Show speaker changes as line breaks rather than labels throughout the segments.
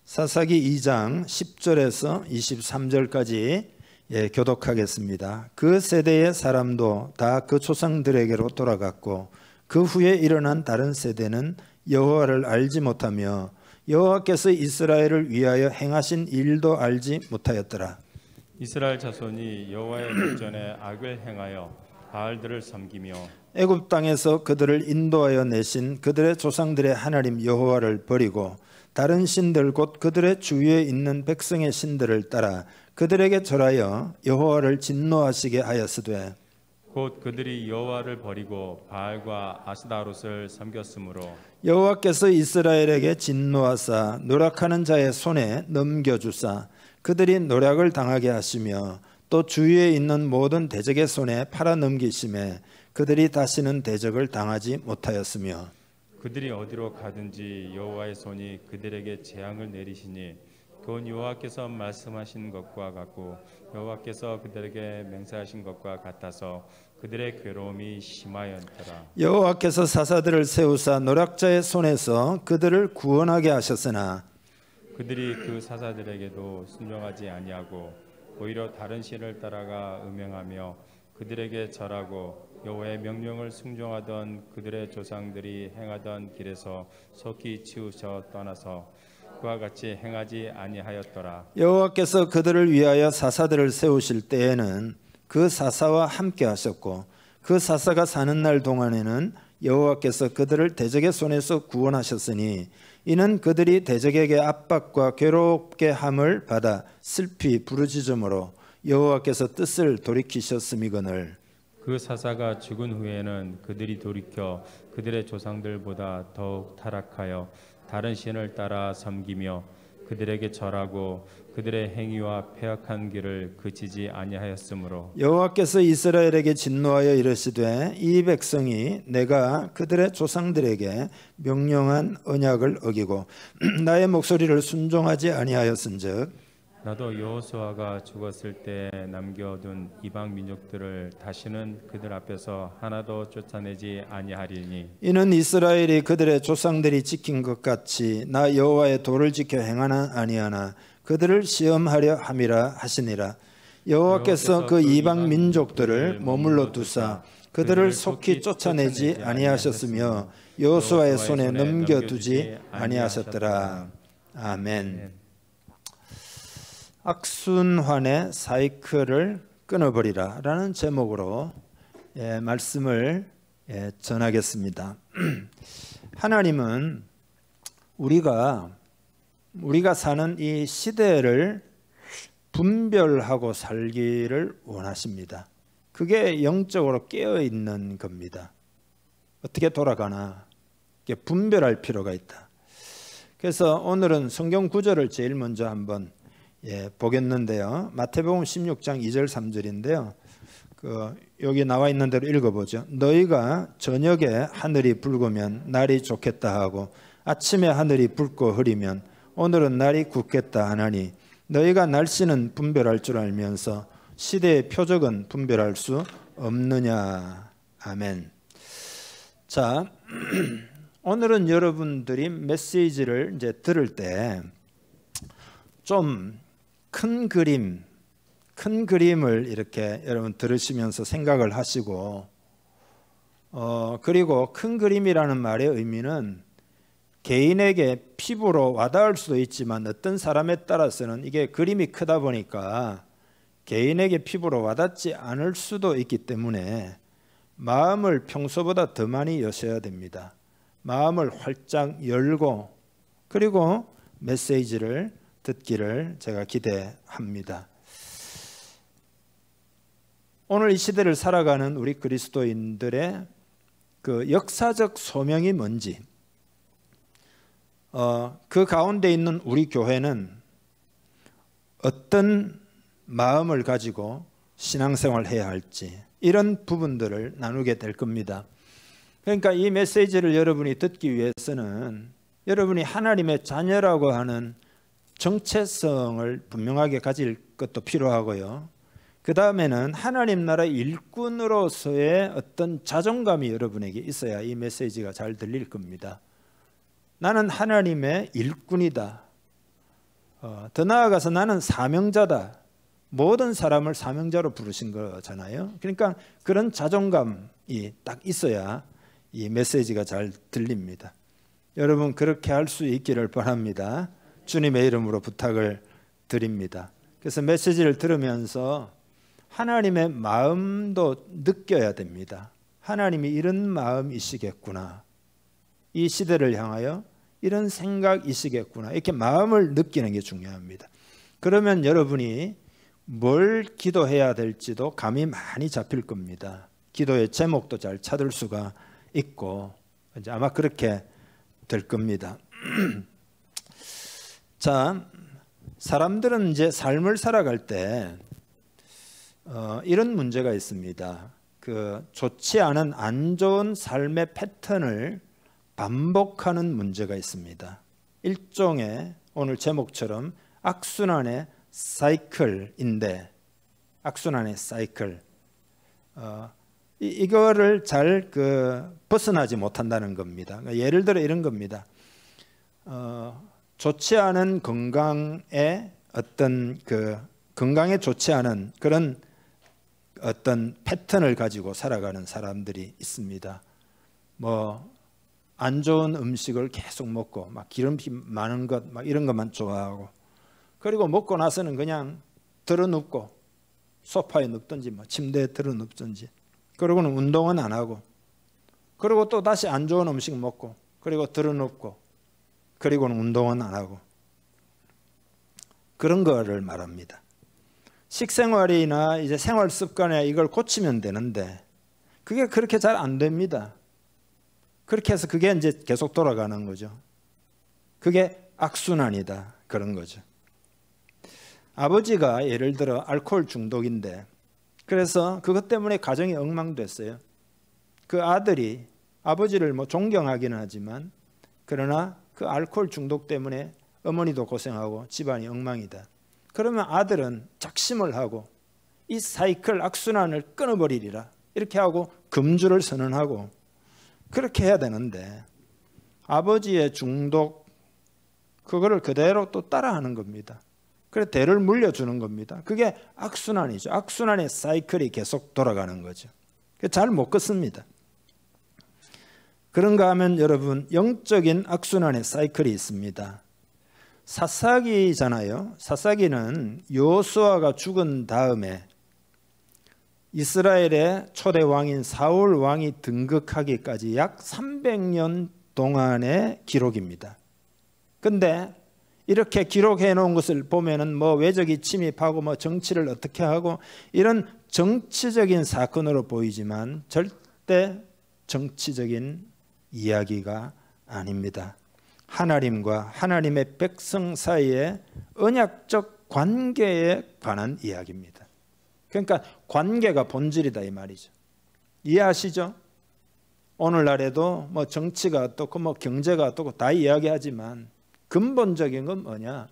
사사기 2장 10절에서 23절까지 교독하겠습니다. 그 세대의 사람도 다 그 조상들에게로 돌아갔고 그 후에 일어난 다른 세대는 여호와를 알지 못하며 여호와께서 이스라엘을 위하여 행하신 일도 알지 못하였더라.
이스라엘 자손이 여호와의 목전에 악을 행하여 바알들을 섬기며
애굽 땅에서 그들을 인도하여 내신 그들의 조상들의 하나님 여호와를 버리고 다른 신들 곧 그들의 주위에 있는 백성의 신들을 따라 그들에게 절하여 여호와를 진노하시게 하였으되
곧 그들이 여호와를 버리고 바알과 아스다롯을 섬겼으므로
여호와께서 이스라엘에게 진노하사 노력하는 자의 손에 넘겨주사 그들이 노력을 당하게 하시며 또 주위에 있는 모든 대적의 손에 팔아넘기심에 그들이 다시는 대적을 당하지 못하였으며
그들이 어디로 가든지 여호와의 손이 그들에게 재앙을 내리시니 그건 여호와께서 말씀하신 것과 같고 여호와께서 그들에게 맹세하신 것과 같아서 그들의 괴로움이 심하였더라.
여호와께서 사사들을 세우사 노략자의 손에서 그들을 구원하게 하셨으나
그들이 그 사사들에게도 순종하지 아니하고 오히려 다른 신을 따라가 음행하며 그들에게 절하고 여호와의 명령을 순종하던 그들의 조상들이 행하던 길에서 속히 치우쳐 떠나서 그와 같이 행하지 아니하였더라.
여호와께서 그들을 위하여 사사들을 세우실 때에는 그 사사와 함께 하셨고 그 사사가 사는 날 동안에는 여호와께서 그들을 대적의 손에서 구원하셨으니 이는 그들이 대적에게 압박과 괴롭게 함을 받아 슬피 부르짖음으로 여호와께서 뜻을 돌이키셨음이거늘.
그 사사가 죽은 후에는 그들이 돌이켜 그들의 조상들보다 더욱 타락하여 다른 신을 따라 섬기며 그들에게 절하고 그들의 행위와 패악한 길을 그치지 아니하였으므로
여호와께서 이스라엘에게 진노하여 이르시되 이 백성이 내가 그들의 조상들에게 명령한 언약을 어기고 나의 목소리를 순종하지 아니하였은즉
나도 여호수아가 죽었을 때 남겨둔 이방 민족들을 다시는 그들 앞에서 하나도 쫓아내지 아니하리니
이는 이스라엘이 그들의 조상들이 지킨 것 같이 나 여호와의 도를 지켜 행하나 아니하나 그들을 시험하려 함이라 하시니라. 여호와께서 그 이방 민족들을 머물러 두사 그들을 속히 쫓아내지 아니하셨으며 여호수아의 손에 넘겨두지 아니하셨더라. 아멘. 악순환의 사이클을 끊어버리라 라는 제목으로 말씀을 전하겠습니다. 하나님은 우리가 사는 이 시대를 분별하고 살기를 원하십니다. 그게 영적으로 깨어있는 겁니다. 어떻게 돌아가나 분별할 필요가 있다. 그래서 오늘은 성경 구절을 제일 먼저 한번 보겠는데요. 마태복음 16장 2절 3절인데요. 여기 나와 있는 대로 읽어보죠. 너희가 저녁에 하늘이 붉으면 날이 좋겠다 하고 아침에 하늘이 붉고 흐리면 오늘은 날이 굳겠다 하나니 너희가 날씨는 분별할 줄 알면서 시대의 표적은 분별할 수 없느냐. 아멘. 자, 오늘은 여러분들이 메시지를 이제 들을 때 좀 큰 그림을 이렇게 여러분 들으시면서 생각을 하시고 그리고 큰 그림이라는 말의 의미는 개인에게 피부로 와닿을 수도 있지만 어떤 사람에 따라서는 이게 그림이 크다 보니까 개인에게 피부로 와닿지 않을 수도 있기 때문에 마음을 평소보다 더 많이 여셔야 됩니다. 마음을 활짝 열고 그리고 메시지를 듣기를 제가 기대합니다. 오늘 이 시대를 살아가는 우리 그리스도인들의 그 역사적 소명이 뭔지, 그 가운데 있는 우리 교회는 어떤 마음을 가지고 신앙생활을 해야 할지 이런 부분들을 나누게 될 겁니다. 그러니까 이 메시지를 여러분이 듣기 위해서는 여러분이 하나님의 자녀라고 하는 정체성을 분명하게 가질 것도 필요하고요. 그 다음에는 하나님 나라 일꾼으로서의 어떤 자존감이 여러분에게 있어야 이 메시지가 잘 들릴 겁니다. 나는 하나님의 일꾼이다. 더 나아가서 나는 사명자다. 모든 사람을 사명자로 부르신 거잖아요. 그러니까 그런 자존감이 딱 있어야 이 메시지가 잘 들립니다. 여러분 그렇게 할 수 있기를 바랍니다. 주님의 이름으로 부탁을 드립니다. 그래서 메시지를 들으면서 하나님의 마음도 느껴야 됩니다. 하나님이 이런 마음이시겠구나. 이 시대를 향하여 이런 생각이시겠구나. 이렇게 마음을 느끼는 게 중요합니다. 그러면 여러분이 뭘 기도해야 될지도 감이 많이 잡힐 겁니다. 기도의 제목도 잘 찾을 수가 있고 이제 아마 그렇게 될 겁니다. 자, 사람들은 이제 삶을 살아갈 때 이런 문제가 있습니다. 그 좋지 않은 안 좋은 삶의 패턴을 반복하는 문제가 있습니다. 일종의 오늘 제목처럼 악순환의 사이클인데, 악순환의 사이클, 이거를 잘 벗어나지 못한다는 겁니다. 그러니까 예를 들어 이런 겁니다. 좋지 않은 건강에 어떤 건강에 좋지 않은 그런 어떤 패턴을 가지고 살아가는 사람들이 있습니다. 뭐 안 좋은 음식을 계속 먹고 막 기름기 많은 것 막 이런 것만 좋아하고, 그리고 먹고 나서는 그냥 드러눕고 소파에 눕든지 뭐 침대에 드러눕든지, 그러고는 운동은 안 하고, 그리고 또 다시 안 좋은 음식 먹고, 그리고 드러눕고, 그리고는 운동은 안 하고, 그런 거를 말합니다. 식생활이나 이제 생활 습관에 이걸 고치면 되는데 그게 그렇게 잘 안 됩니다. 그렇게 해서 그게 이제 계속 돌아가는 거죠. 그게 악순환이다, 그런 거죠. 아버지가 예를 들어 알코올 중독인데, 그래서 그것 때문에 가정이 엉망됐어요. 그 아들이 아버지를 뭐 존경하기는 하지만, 그러나 그 알코올 중독 때문에 어머니도 고생하고 집안이 엉망이다. 그러면 아들은 작심을 하고 이 사이클 악순환을 끊어버리리라 이렇게 하고 금주를 선언하고 그렇게 해야 되는데, 아버지의 중독 그거를 그대로 또 따라하는 겁니다. 그래서 대를 물려주는 겁니다. 그게 악순환이죠. 악순환의 사이클이 계속 돌아가는 거죠. 잘 못 걷습니다. 그런가 하면 여러분, 영적인 악순환의 사이클이 있습니다. 삿사기잖아요. 삿사기는 여호수아가 죽은 다음에 이스라엘의 초대 왕인 사울 왕이 등극하기까지 약 300년 동안의 기록입니다. 근데 이렇게 기록해 놓은 것을 보면은 뭐 외적이 침입하고 뭐 정치를 어떻게 하고 이런 정치적인 사건으로 보이지만 절대 정치적인 이야기가 아닙니다. 하나님과 하나님의 백성 사이의 언약적 관계에 관한 이야기입니다. 그러니까 관계가 본질이다 이 말이죠. 이해하시죠? 오늘날에도 뭐 정치가 어떻고 뭐 경제가 어떻고 다 이야기하지만 근본적인 건 뭐냐?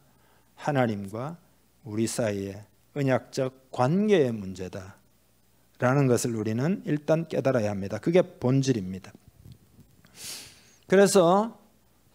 하나님과 우리 사이의 언약적 관계의 문제다라는 것을 우리는 일단 깨달아야 합니다. 그게 본질입니다. 그래서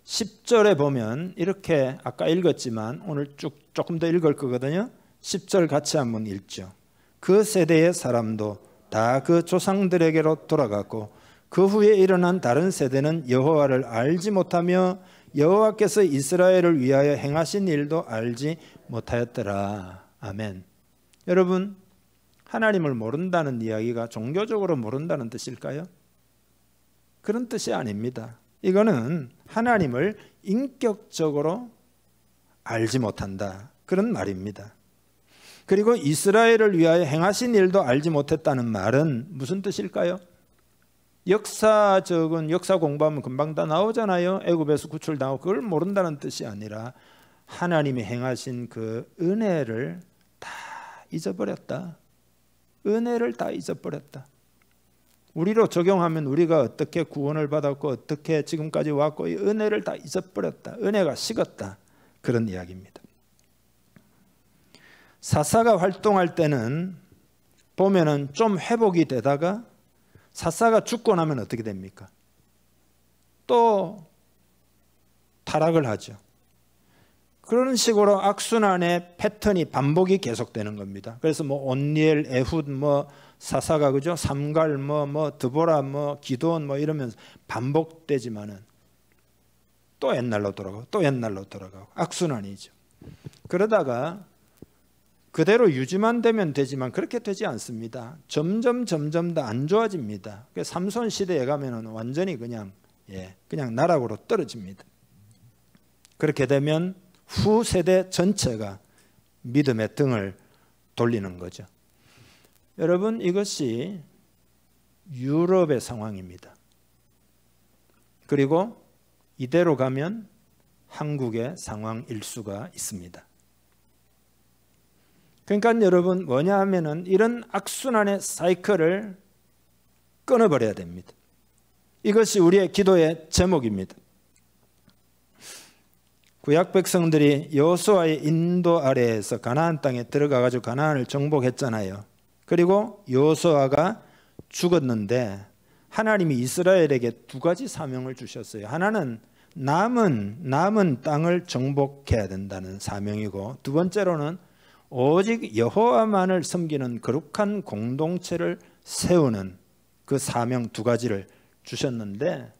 10절에 보면 이렇게 아까 읽었지만 오늘 조금 더 읽을 거거든요. 10절 같이 한번 읽죠. 그 세대의 사람도 다 그 조상들에게로 돌아갔고 그 후에 일어난 다른 세대는 여호와를 알지 못하며 여호와께서 이스라엘을 위하여 행하신 일도 알지 못하였더라. 아멘. 여러분, 하나님을 모른다는 이야기가 종교적으로 모른다는 뜻일까요? 그런 뜻이 아닙니다. 이거는 하나님을 인격적으로 알지 못한다, 그런 말입니다. 그리고 이스라엘을 위하여 행하신 일도 알지 못했다는 말은 무슨 뜻일까요? 역사적인 역사 공부하면 금방 다 나오잖아요. 애굽에서 구출당하고 그걸 모른다는 뜻이 아니라 하나님이 행하신 그 은혜를 다 잊어버렸다. 은혜를 다 잊어버렸다. 우리로 적용하면 우리가 어떻게 구원을 받았고 어떻게 지금까지 왔고 이 은혜를 다 잊어버렸다. 은혜가 식었다. 그런 이야기입니다. 사사가 활동할 때는 보면은 좀 회복이 되다가 사사가 죽고 나면 어떻게 됩니까? 또 타락을 하죠. 그런 식으로 악순환의 패턴이 반복이 계속되는 겁니다. 그래서 뭐 온니엘, 에훗, 뭐 사사가 그죠? 삼갈, 뭐 드보라, 뭐 기드온 뭐 이러면서 반복되지만은 또 옛날로 돌아가고 또 옛날로 돌아가고 악순환이죠. 그러다가 그대로 유지만 되면 되지만 그렇게 되지 않습니다. 점점 더 안 좋아집니다. 삼손 시대에 가면은 완전히 그냥 나락으로 떨어집니다. 그렇게 되면 후 세대 전체가 믿음의 등을 돌리는 거죠. 여러분, 이것이 유럽의 상황입니다. 그리고 이대로 가면 한국의 상황일 수가 있습니다. 그러니까 여러분, 뭐냐 하면은 이런 악순환의 사이클을 끊어버려야 됩니다. 이것이 우리의 기도의 제목입니다. 구약 백성들이 여호수아의 인도 아래에서 가나안 땅에 들어가 가지고 가나안을 정복했잖아요. 그리고 여호수아가 죽었는데 하나님이 이스라엘에게 두 가지 사명을 주셨어요. 하나는 남은 땅을 정복해야 된다는 사명이고, 두 번째로는 오직 여호와만을 섬기는 거룩한 공동체를 세우는 그 사명 두 가지를 주셨는데,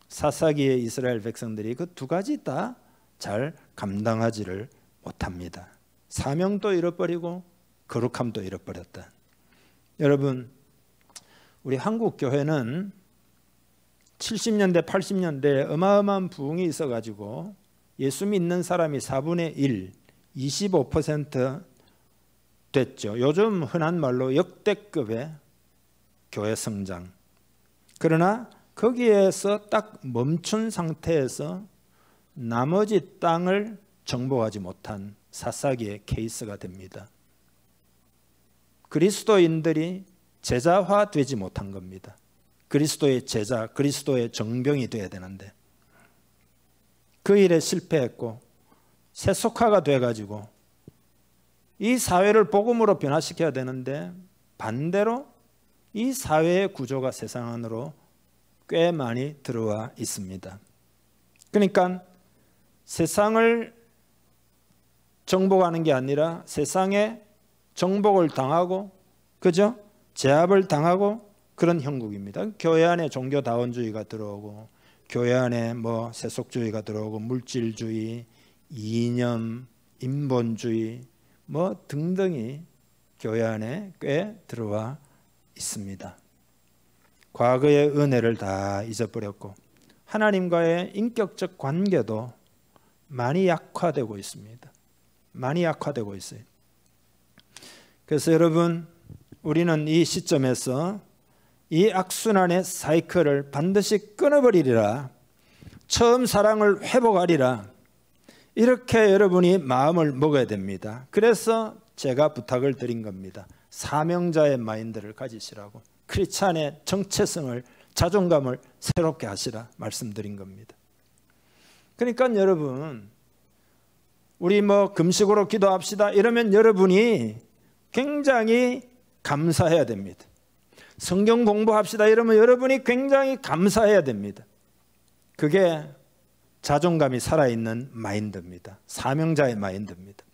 사사기의 이스라엘 백성들이 그 두 가지 다 잘 감당하지를 못합니다. 사명도 잃어버리고 거룩함도 잃어버렸다. 여러분, 우리 한국 교회는 70년대 80년대에 어마어마한 부흥이 있어가지고 예수 믿는 사람이 4분의 1, 25% 됐죠. 요즘 흔한 말로 역대급의 교회 성장. 그러나 거기에서 딱 멈춘 상태에서 나머지 땅을 정복하지 못한 사사기의 케이스가 됩니다. 그리스도인들이 제자화되지 못한 겁니다. 그리스도의 제자, 그리스도의 정병이 되어야 되는데 그 일에 실패했고 세속화가 돼가지고 이 사회를 복음으로 변화시켜야 되는데 반대로 이 사회의 구조가 세상 안으로 꽤 많이 들어와 있습니다. 그러니까 세상을 정복하는 게 아니라 세상에 정복을 당하고, 그죠? 제압을 당하고 그런 형국입니다. 교회 안에 종교다원주의가 들어오고, 교회 안에 뭐 세속주의가 들어오고, 물질주의, 이념, 인본주의 뭐 등등이 교회 안에 꽤 들어와 있습니다. 과거의 은혜를 다 잊어버렸고 하나님과의 인격적 관계도 많이 약화되고 있습니다. 많이 약화되고 있어요. 그래서 여러분, 우리는 이 시점에서 이 악순환의 사이클을 반드시 끊어버리리라, 처음 사랑을 회복하리라, 이렇게 여러분이 마음을 먹어야 됩니다. 그래서 제가 부탁을 드린 겁니다. 사명자의 마인드를 가지시라고, 크리스찬의 정체성을, 자존감을 새롭게 하시라 말씀드린 겁니다. 그러니까 여러분, 우리 뭐 금식으로 기도합시다 이러면 여러분이 굉장히 감사해야 됩니다. 성경 공부합시다 이러면 여러분이 굉장히 감사해야 됩니다. 그게 자존감이 살아있는 마인드입니다. 사명자의 마인드입니다.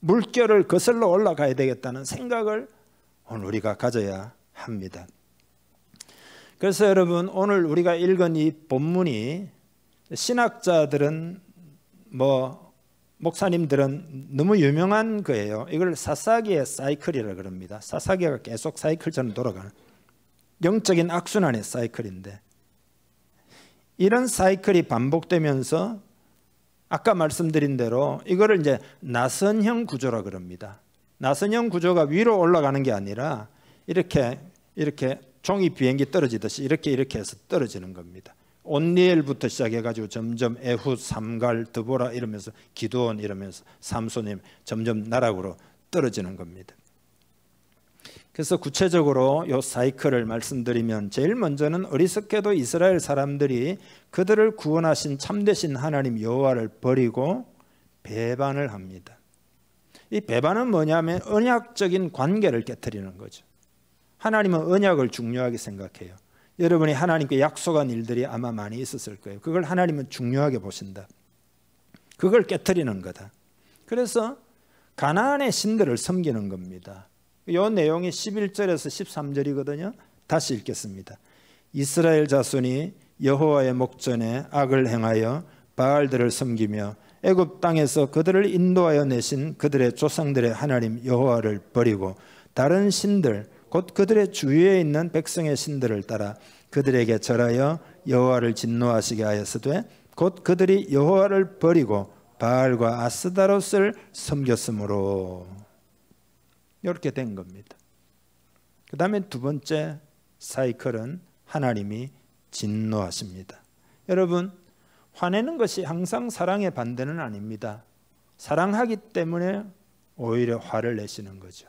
물결을 거슬러 올라가야 되겠다는 생각을 오늘 우리가 가져야 합니다. 그래서 여러분, 오늘 우리가 읽은 이 본문이 신학자들은 목사님들은 너무 유명한 거예요. 이걸 사사기의 사이클이라 그럽니다. 사사기가 계속 사이클처럼 돌아가는 영적인 악순환의 사이클인데, 이런 사이클이 반복되면서 아까 말씀드린 대로 이거를 이제 나선형 구조라 그럽니다. 나선형 구조가 위로 올라가는 게 아니라 이렇게 종이 비행기 떨어지듯이 이렇게 해서 떨어지는 겁니다. 온니엘부터 시작해가지고 점점 에훗, 삼갈, 드보라 이러면서 기드온 이러면서 삼손님 점점 나락으로 떨어지는 겁니다. 그래서 구체적으로 이 사이클을 말씀드리면, 제일 먼저는 어리석게도 이스라엘 사람들이 그들을 구원하신 참되신 하나님 여호와를 버리고 배반을 합니다. 이 배반은 뭐냐면 언약적인 관계를 깨트리는 거죠. 하나님은 언약을 중요하게 생각해요. 여러분이 하나님께 약속한 일들이 아마 많이 있었을 거예요. 그걸 하나님은 중요하게 보신다. 그걸 깨트리는 거다. 그래서 가나안의 신들을 섬기는 겁니다. 이 내용이 11절에서 13절이거든요. 다시 읽겠습니다. 이스라엘 자손이 여호와의 목전에 악을 행하여 바알들을 섬기며 애굽 땅에서 그들을 인도하여 내신 그들의 조상들의 하나님 여호와를 버리고 다른 신들 곧 그들의 주위에 있는 백성의 신들을 따라 그들에게 절하여 여호와를 진노하시게 하였으되 곧 그들이 여호와를 버리고 바알과 아스다롯을 섬겼으므로 이렇게 된 겁니다. 그 다음에 두 번째 사이클은 하나님이 진노하십니다. 여러분, 화내는 것이 항상 사랑의 반대는 아닙니다. 사랑하기 때문에 오히려 화를 내시는 거죠.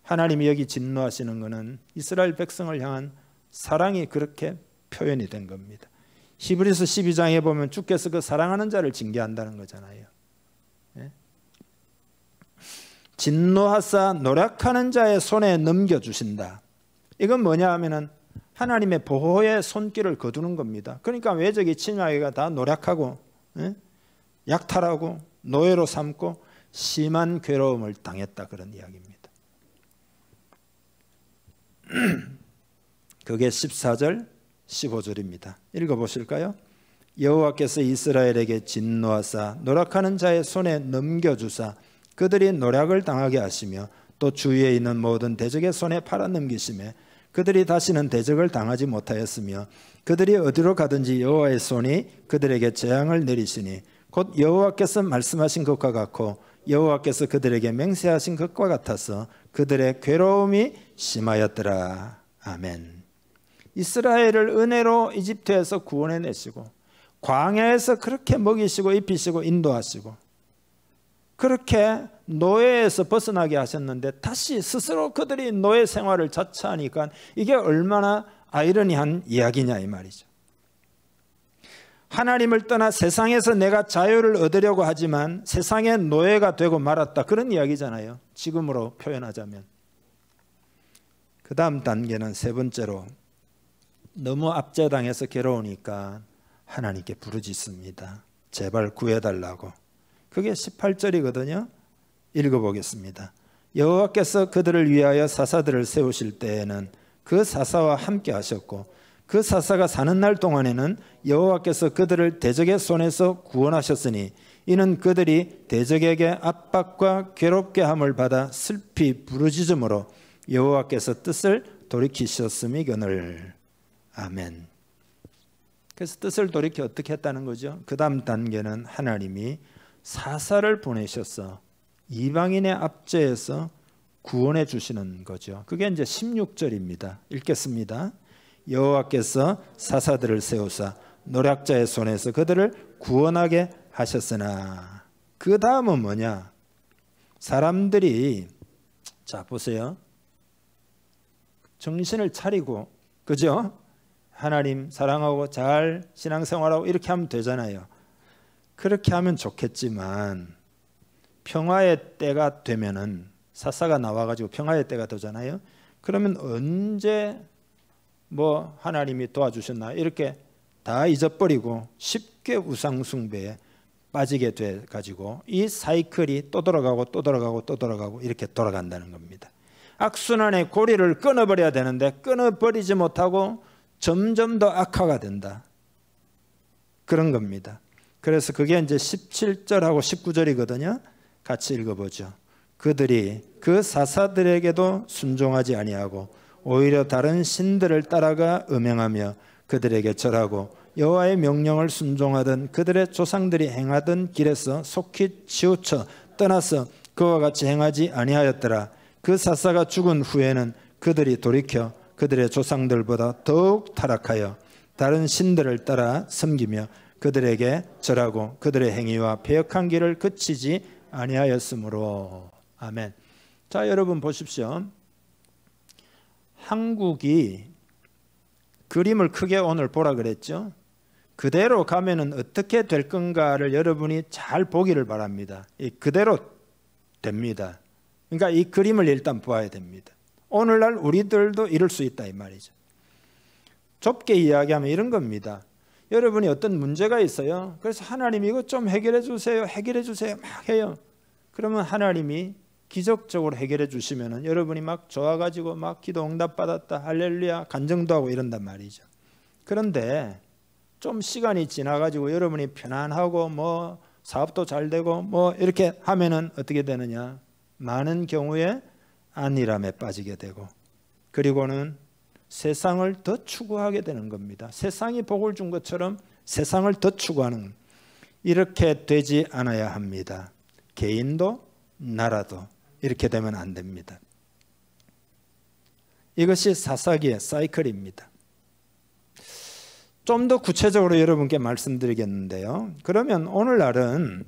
하나님이 여기 진노하시는 것은 이스라엘 백성을 향한 사랑이 그렇게 표현이 된 겁니다. 히브리서 12장에 보면 주께서 그 사랑하는 자를 징계한다는 거잖아요. 예? 진노하사 노력하는 자의 손에 넘겨주신다. 이건 뭐냐 하면은 하나님의 보호의 손길을 거두는 겁니다. 그러니까 외적인 침략이가 다 노력하고 약탈하고 노예로 삼고 심한 괴로움을 당했다, 그런 이야기입니다. 그게 14절 15절입니다. 읽어보실까요? 여호와께서 이스라엘에게 진노하사 노력하는 자의 손에 넘겨주사 그들이 노력을 당하게 하시며 또 주위에 있는 모든 대적의 손에 팔아넘기시매 그들이 다시는 대적을 당하지 못하였으며 그들이 어디로 가든지 여호와의 손이 그들에게 재앙을 내리시니 곧 여호와께서 말씀하신 것과 같고 여호와께서 그들에게 맹세하신 것과 같아서 그들의 괴로움이 심하였더라. 아멘. 이스라엘을 은혜로 이집트에서 구원해내시고 광야에서 그렇게 먹이시고 입히시고 인도하시고 그렇게 노예에서 벗어나게 하셨는데 다시 스스로 그들이 노예 생활을 자처하니까 이게 얼마나 아이러니한 이야기냐 이 말이죠. 하나님을 떠나 세상에서 내가 자유를 얻으려고 하지만 세상의 노예가 되고 말았다, 그런 이야기잖아요. 지금으로 표현하자면. 그 다음 단계는 세 번째로 너무 압제당해서 괴로우니까 하나님께 부르짖습니다. 제발 구해달라고. 그게 18절이거든요. 읽어보겠습니다. 여호와께서 그들을 위하여 사사들을 세우실 때에는 그 사사와 함께 하셨고 그 사사가 사는 날 동안에는 여호와께서 그들을 대적의 손에서 구원하셨으니 이는 그들이 대적에게 압박과 괴롭게 함을 받아 슬피 부르짖음으로 여호와께서 뜻을 돌이키셨음이거늘. 아멘. 그래서 뜻을 돌이켜 어떻게 했다는 거죠? 그 다음 단계는 하나님이 사사를 보내셔서 이방인의 압제에서 구원해 주시는 거죠. 그게 이제 16절입니다. 읽겠습니다. 여호와께서 사사들을 세우사 노략자의 손에서 그들을 구원하게 하셨으나. 그 다음은 뭐냐? 사람들이 자 보세요. 정신을 차리고, 그죠? 하나님 사랑하고 잘 신앙생활하고 이렇게 하면 되잖아요. 그렇게 하면 좋겠지만 평화의 때가 되면은 사사가 나와가지고 평화의 때가 되잖아요. 그러면 언제 뭐 하나님이 도와주셨나 이렇게 다 잊어버리고 쉽게 우상숭배에 빠지게 돼가지고 이 사이클이 또 돌아가고 또 돌아가고 또 돌아가고 이렇게 돌아간다는 겁니다. 악순환의 고리를 끊어버려야 되는데 끊어버리지 못하고 점점 더 악화가 된다, 그런 겁니다. 그래서 그게 이제 17절하고 19절이거든요. 같이 읽어보죠. 그들이 그 사사들에게도 순종하지 아니하고 오히려 다른 신들을 따라가 음행하며 그들에게 절하고 여호와의 명령을 순종하던 그들의 조상들이 행하던 길에서 속히 치우쳐 떠나서 그와 같이 행하지 아니하였더라. 그 사사가 죽은 후에는 그들이 돌이켜 그들의 조상들보다 더욱 타락하여 다른 신들을 따라 섬기며 그들에게 절하고 그들의 행위와 패역한 길을 그치지 아니하였으므로. 아멘. 자, 여러분 보십시오. 한국이 그림을 크게 오늘 보라 그랬죠. 그대로 가면은 어떻게 될 건가를 여러분이 잘 보기를 바랍니다. 그대로 됩니다. 그러니까 이 그림을 일단 보아야 됩니다. 오늘날 우리들도 이럴 수 있다 이 말이죠. 좁게 이야기하면 이런 겁니다. 여러분이 어떤 문제가 있어요. 그래서 하나님 이거 좀 해결해 주세요. 해결해 주세요. 막 해요. 그러면 하나님이 기적적으로 해결해 주시면은 여러분이 막 좋아가지고 막 기도 응답 받았다. 할렐루야. 간증도 하고 이런단 말이죠. 그런데 좀 시간이 지나가지고 여러분이 편안하고 뭐 사업도 잘 되고 뭐 이렇게 하면은 어떻게 되느냐? 많은 경우에 안일함에 빠지게 되고 그리고는 세상을 더 추구하게 되는 겁니다. 세상이 복을 준 것처럼 세상을 더 추구하는, 이렇게 되지 않아야 합니다. 개인도 나라도 이렇게 되면 안 됩니다. 이것이 사사기의 사이클입니다. 좀 더 구체적으로 여러분께 말씀드리겠는데요. 그러면 오늘날은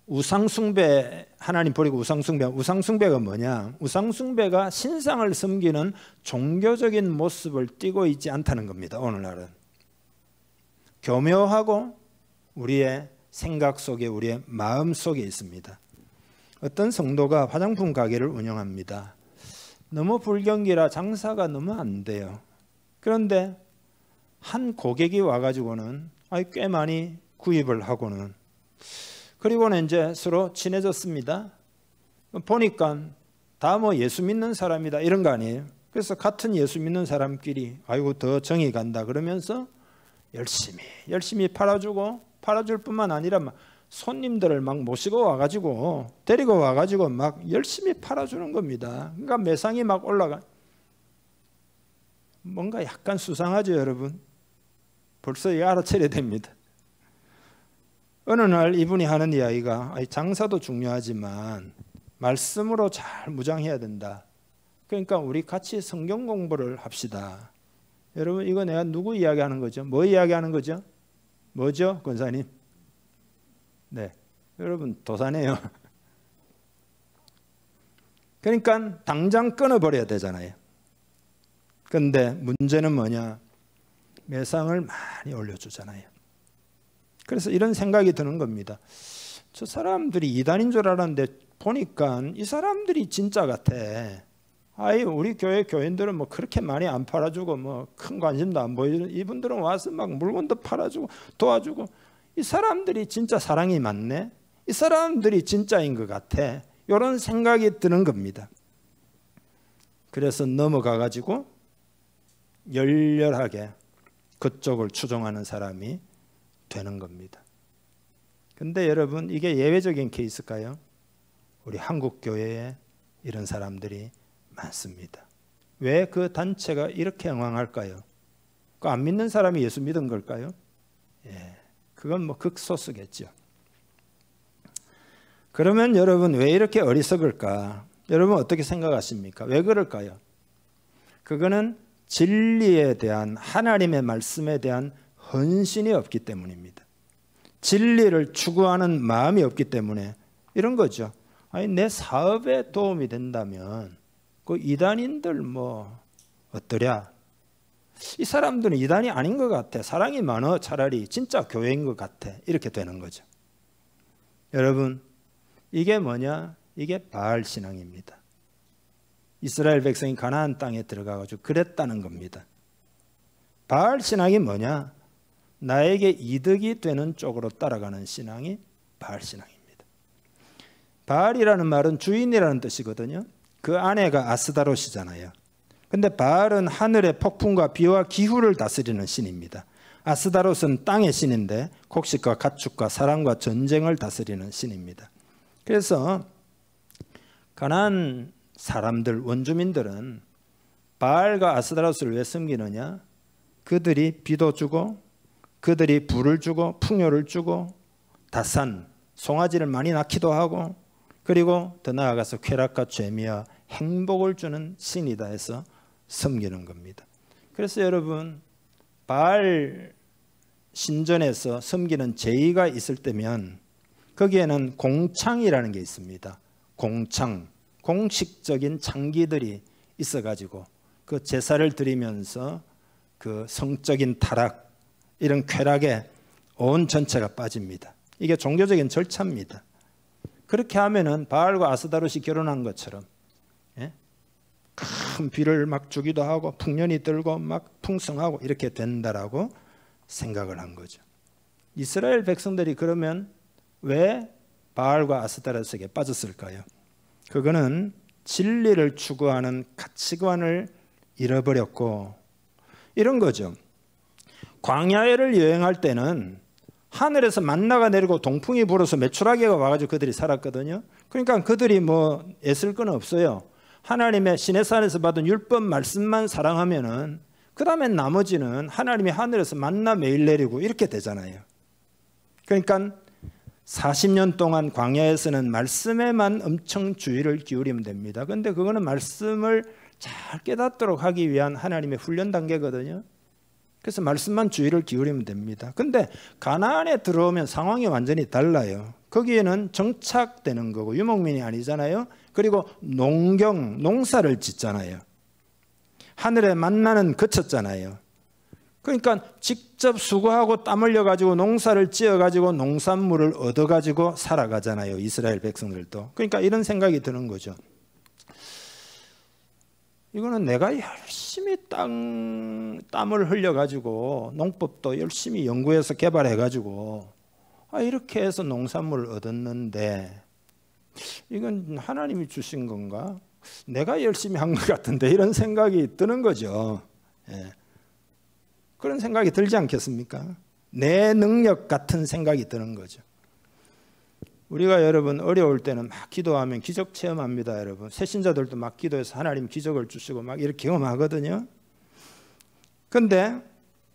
우상숭배, 하나님 버리고 우상숭배가 뭐냐? 우상숭배가 신상을 섬기는 종교적인 모습을 띠고 있지 않다는 겁니다. 오늘날은 교묘하고 우리의 생각 속에, 우리의 마음 속에 있습니다. 어떤 성도가 화장품 가게를 운영합니다. 너무 불경기라 장사가 너무 안 돼요. 그런데 한 고객이 와가지고는 꽤 많이 구입을 하고는, 그리고는 이제 서로 친해졌습니다. 보니까 다 뭐 예수 믿는 사람이다 이런 거 아니에요. 그래서 같은 예수 믿는 사람끼리 아이고 더 정이 간다 그러면서 열심히 팔아줄 뿐만 아니라 막 손님들을 막 모시고 와가지고 데리고 와가지고 막 열심히 팔아주는 겁니다. 그러니까 매상이 막 올라가. 뭔가 약간 수상하죠, 여러분. 벌써 알아차려야 됩니다. 어느 날 이분이 하는 이야기가 장사도 중요하지만 말씀으로 잘 무장해야 된다. 그러니까 우리 같이 성경 공부를 합시다. 여러분 이거 내가 누구 이야기하는 거죠? 뭐 이야기하는 거죠? 뭐죠, 권사님? 네, 여러분 도사네요. 그러니까 당장 끊어버려야 되잖아요. 그런데 문제는 뭐냐? 매상을 많이 올려주잖아요. 그래서 이런 생각이 드는 겁니다. 저 사람들이 이단인 줄 알았는데 보니까 이 사람들이 진짜 같아. 우리 교회 교인들은 뭐 그렇게 많이 안 팔아주고 뭐 큰 관심도 안 보이는 이분들은 와서 막 물건도 팔아주고 도와주고, 이 사람들이 진짜 사랑이 많네. 이 사람들이 진짜인 것 같아. 이런 생각이 드는 겁니다. 그래서 넘어가 가지고 열렬하게 그쪽을 추종하는 사람이 되는 겁니다. 근데 여러분 이게 예외적인 케이스일까요? 우리 한국 교회에 이런 사람들이 많습니다. 왜 그 단체가 이렇게 흥황할까요? 그 안 믿는 사람이 예수 믿은 걸까요? 그건 뭐 극소수겠죠. 그러면 여러분 왜 이렇게 어리석을까? 여러분 어떻게 생각하십니까? 왜 그럴까요? 그거는 진리에 대한, 하나님의 말씀에 대한 헌신이 없기 때문입니다. 진리를 추구하는 마음이 없기 때문에 이런 거죠. 내 사업에 도움이 된다면 그 이단인들 뭐 어떠랴? 이 사람들은 이단이 아닌 것 같아. 사랑이 많아. 차라리 진짜 교회인 것 같아. 이렇게 되는 거죠. 여러분 이게 뭐냐? 이게 바알 신앙입니다. 이스라엘 백성이 가나안 땅에 들어가가지고 그랬다는 겁니다. 바알 신앙이 뭐냐? 나에게 이득이 되는 쪽으로 따라가는 신앙이 바알 신앙입니다. 바알이라는 말은 주인이라는 뜻이거든요. 그 아내가 아스다롯이잖아요. 근데 바알은 하늘의 폭풍과 비와 기후를 다스리는 신입니다. 아스다롯은 땅의 신인데 곡식과 가축과 사랑과 전쟁을 다스리는 신입니다. 그래서 가나안 사람들, 원주민들은 바알과 아스다롯을 왜 섬기느냐? 그들이 비도 주고 그들이 불을 주고 풍요를 주고 다산, 송아지를 많이 낳기도 하고, 그리고 더 나아가서 쾌락과 죄미와 행복을 주는 신이다 해서 섬기는 겁니다. 그래서 여러분 바알 신전에서 섬기는 제의가 있을 때면 거기에는 공창이라는 게 있습니다. 공창, 공식적인 창기들이 있어가지고 그 제사를 드리면서 그 성적인 타락, 이런 쾌락에 온 전체가 빠집니다. 이게 종교적인 절차입니다. 그렇게 하면은 바알과 아스다롯이 결혼한 것처럼 큰 비를 막 주기도 하고 풍년이 들고 막 풍성하고 이렇게 된다라고 생각을 한 거죠. 이스라엘 백성들이 그러면 왜 바알과 아스타렛에게 빠졌을까요? 그거는 진리를 추구하는 가치관을 잃어버렸고 이런 거죠. 광야를 여행할 때는 하늘에서 만나가 내리고 동풍이 불어서 메추라기가 와가지고 그들이 살았거든요. 그러니까 그들이 뭐 애쓸 건 없어요. 하나님의 시내산에서 받은 율법 말씀만 사랑하면은 그 다음에 나머지는 하나님이 하늘에서 만나 매일 내리고 이렇게 되잖아요. 그러니까 40년 동안 광야에서는 말씀에만 엄청 주의를 기울이면 됩니다. 그런데 그거는 말씀을 잘 깨닫도록 하기 위한 하나님의 훈련 단계거든요. 그래서 말씀만 주의를 기울이면 됩니다. 근데 가나안에 들어오면 상황이 완전히 달라요. 거기에는 정착되는 거고 유목민이 아니잖아요. 그리고 농사를 짓잖아요. 하늘의 만나는 그쳤잖아요. 그러니까 직접 수고하고 땀 흘려가지고 농사를 지어가지고 농산물을 얻어가지고 살아가잖아요. 이스라엘 백성들도. 그러니까 이런 생각이 드는 거죠. 이거는 내가 열심히 땀을 흘려가지고 농법도 열심히 연구해서 개발해가지고 이렇게 해서 농산물을 얻었는데 이건 하나님이 주신 건가? 내가 열심히 한 것 같은데 이런 생각이 드는 거죠. 예. 그런 생각이 들지 않겠습니까? 내 능력 같은 생각이 드는 거죠. 우리가 여러분 어려울 때는 막 기도하면 기적 체험합니다. 여러분 새신자들도 막 기도해서 하나님 기적을 주시고 막 이렇게 경험하거든요. 그런데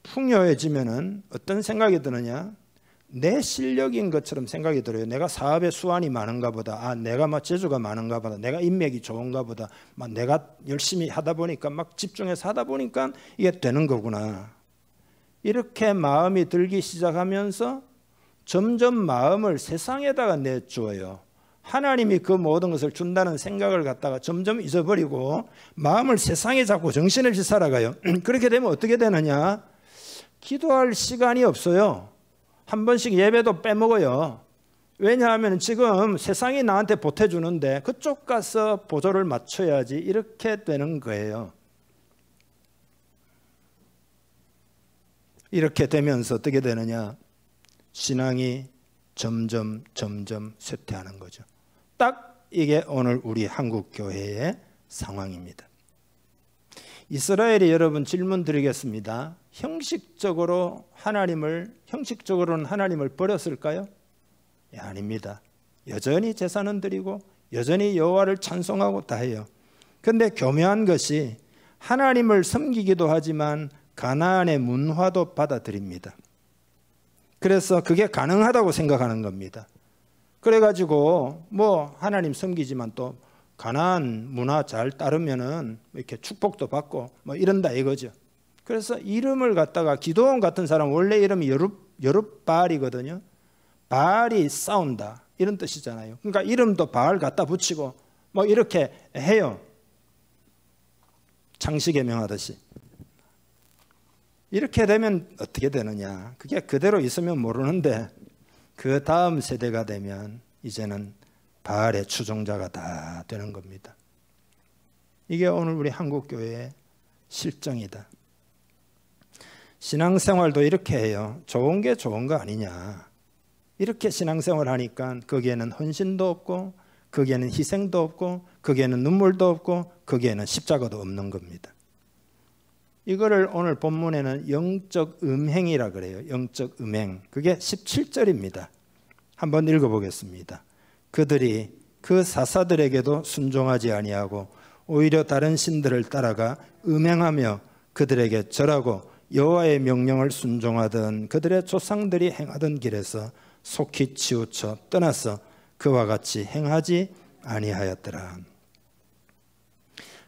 풍요해지면은 어떤 생각이 드느냐? 내 실력인 것처럼 생각이 들어요. 내가 사업에 수완이 많은가 보다. 내가 막 재주가 많은가 보다. 내가 인맥이 좋은가 보다. 막 내가 열심히 하다 보니까 막 집중해서 하다 보니까 이게 되는 거구나. 이렇게 마음이 들기 시작하면서 점점 마음을 세상에다가 내주어요. 하나님이 그 모든 것을 준다는 생각을 갖다가 점점 잊어버리고 마음을 세상에 잡고 정신없이 살아가요. 그렇게 되면 어떻게 되느냐? 기도할 시간이 없어요. 한 번씩 예배도 빼먹어요. 왜냐하면 지금 세상이 나한테 보태주는데 그쪽 가서 보조를 맞춰야지 이렇게 되는 거예요. 이렇게 되면서 어떻게 되느냐? 신앙이 점점 쇠퇴하는 거죠. 딱 이게 오늘 우리 한국 교회의 상황입니다. 이스라엘이 여러분 질문 드리겠습니다. 형식적으로는 하나님을 버렸을까요? 예, 아닙니다. 여전히 제사는 드리고 여전히 여호와를 찬송하고 다 해요. 그런데 교묘한 것이 하나님을 섬기기도 하지만 가나안의 문화도 받아들입니다. 그래서 그게 가능하다고 생각하는 겁니다. 그래가지고 뭐 하나님 섬기지만 또 가나안 문화 잘 따르면은 이렇게 축복도 받고 뭐 이런다 이거죠. 그래서 이름을 갖다가 기도원 같은 사람 원래 이름이 여룹바알이거든요. 바알이 싸운다 이런 뜻이잖아요. 그러니까 이름도 바알 갖다 붙이고 뭐 이렇게 해요. 창시계 명하듯이. 이렇게 되면 어떻게 되느냐? 그게 그대로 있으면 모르는데 그 다음 세대가 되면 이제는 바알의 추종자가 다 되는 겁니다. 이게 오늘 우리 한국교회의 실정이다. 신앙생활도 이렇게 해요. 좋은 게 좋은 거 아니냐. 이렇게 신앙생활 하니까 거기에는 헌신도 없고 거기에는 희생도 없고 거기에는 눈물도 없고 거기에는 십자가도 없는 겁니다. 이거를 오늘 본문에는 영적 음행이라 그래요. 영적 음행. 그게 17절입니다. 한번 읽어보겠습니다. 그들이 그 사사들에게도 순종하지 아니하고 오히려 다른 신들을 따라가 음행하며 그들에게 절하고 여호와의 명령을 순종하던 그들의 조상들이 행하던 길에서 속히 치우쳐 떠나서 그와 같이 행하지 아니하였더라.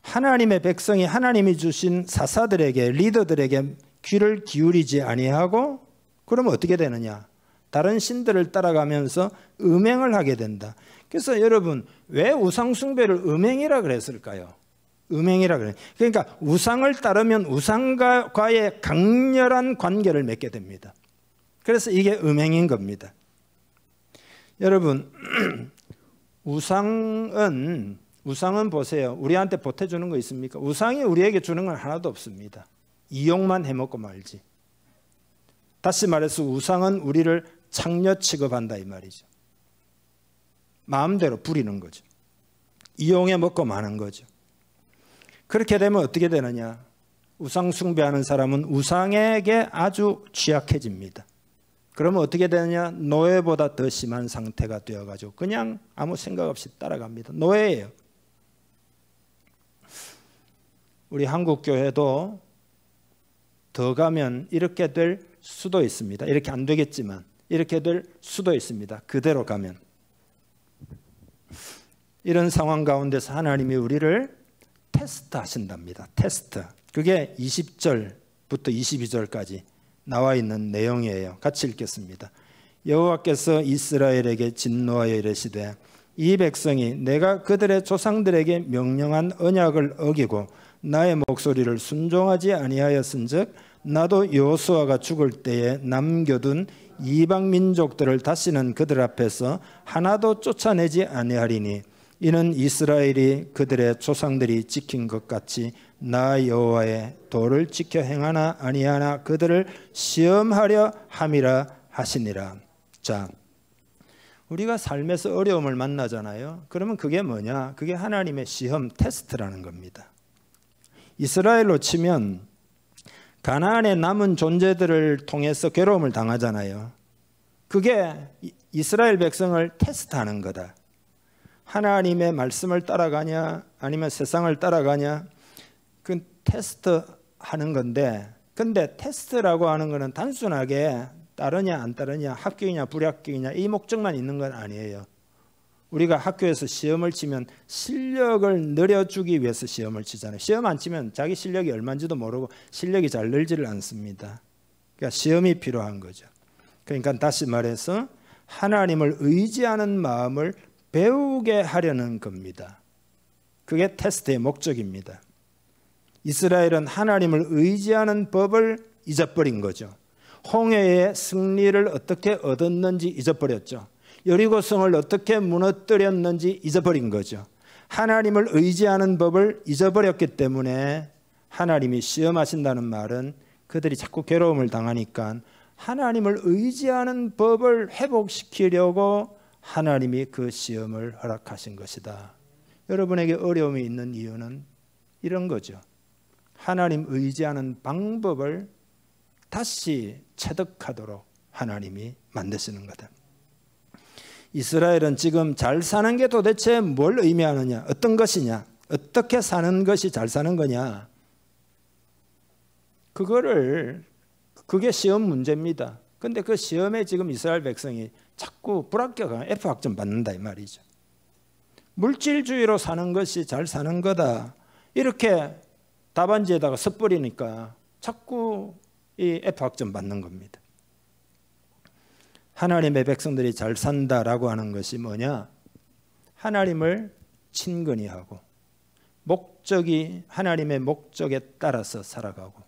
하나님의 백성이 하나님이 주신 사사들에게 리더들에게 귀를 기울이지 아니하고 그러면 어떻게 되느냐? 다른 신들을 따라가면서 음행을 하게 된다. 그래서 여러분 왜 우상숭배를 음행이라 그랬을까요? 음행이라 그래요. 그러니까 우상을 따르면 우상과의 강렬한 관계를 맺게 됩니다. 그래서 이게 음행인 겁니다. 여러분 우상은 보세요. 우리한테 보태주는 거 있습니까? 우상이 우리에게 주는 건 하나도 없습니다. 이용만 해먹고 말지. 다시 말해서 우상은 우리를 창녀 취급한다 이 말이죠. 마음대로 부리는 거죠. 이용해 먹고 마는 거죠. 그렇게 되면 어떻게 되느냐? 우상 숭배하는 사람은 우상에게 아주 취약해집니다. 그러면 어떻게 되느냐? 노예보다 더 심한 상태가 되어가지고 그냥 아무 생각 없이 따라갑니다. 노예예요. 우리 한국교회도 더 가면 이렇게 될 수도 있습니다. 이렇게 안 되겠지만 이렇게 될 수도 있습니다. 그대로 가면. 이런 상황 가운데서 하나님이 우리를 테스트 하신답니다. 테스트. 그게 20절부터 22절까지 나와 있는 내용이에요. 같이 읽겠습니다. 여호와께서 이스라엘에게 진노하여 이르시되 이 백성이 내가 그들의 조상들에게 명령한 언약을 어기고 나의 목소리를 순종하지 아니하였은즉 나도 여호수아가 죽을 때에 남겨둔 이방 민족들을 다시는 그들 앞에서 하나도 쫓아내지 아니하리니 이는 이스라엘이 그들의 조상들이 지킨 것 같이 나 여호와의 도를 지켜 행하나 아니하나 그들을 시험하려 함이라 하시니라. 자, 우리가 삶에서 어려움을 만나잖아요. 그러면 그게 뭐냐? 그게 하나님의 시험 테스트라는 겁니다. 이스라엘로 치면 가나안의 남은 존재들을 통해서 괴로움을 당하잖아요. 그게 이스라엘 백성을 테스트하는 거다. 하나님의 말씀을 따라가냐 아니면 세상을 따라가냐, 그 테스트하는 건데, 근데 테스트라고 하는 거는 단순하게 따르냐 안 따르냐, 합격이냐 불합격이냐 이 목적만 있는 건 아니에요. 우리가 학교에서 시험을 치면 실력을 늘려주기 위해서 시험을 치잖아요. 시험 안 치면 자기 실력이 얼마인지도 모르고 실력이 잘 늘지를 않습니다. 그러니까 시험이 필요한 거죠. 그러니까 다시 말해서 하나님을 의지하는 마음을 배우게 하려는 겁니다. 그게 테스트의 목적입니다. 이스라엘은 하나님을 의지하는 법을 잊어버린 거죠. 홍해의 승리를 어떻게 얻었는지 잊어버렸죠. 여리고성을 어떻게 무너뜨렸는지 잊어버린 거죠. 하나님을 의지하는 법을 잊어버렸기 때문에 하나님이 시험하신다는 말은 그들이 자꾸 괴로움을 당하니까 하나님을 의지하는 법을 회복시키려고 하나님이 그 시험을 허락하신 것이다. 여러분에게 어려움이 있는 이유는 이런 거죠. 하나님 의지하는 방법을 다시 체득하도록 하나님이 만드시는 거다. 이스라엘은 지금 잘 사는 게 도대체 뭘 의미하느냐? 어떤 것이냐? 어떻게 사는 것이 잘 사는 거냐? 그게 시험 문제입니다. 근데 그 시험에 지금 이스라엘 백성이 자꾸 불합격하면 F학점 받는다 이 말이죠. 물질주의로 사는 것이 잘 사는 거다. 이렇게 답안지에다가 섣버리니까 자꾸 이 F학점 받는 겁니다. 하나님의 백성들이 잘 산다라고 하는 것이 뭐냐? 하나님을 친근히 하고 하나님의 목적에 따라서 살아가고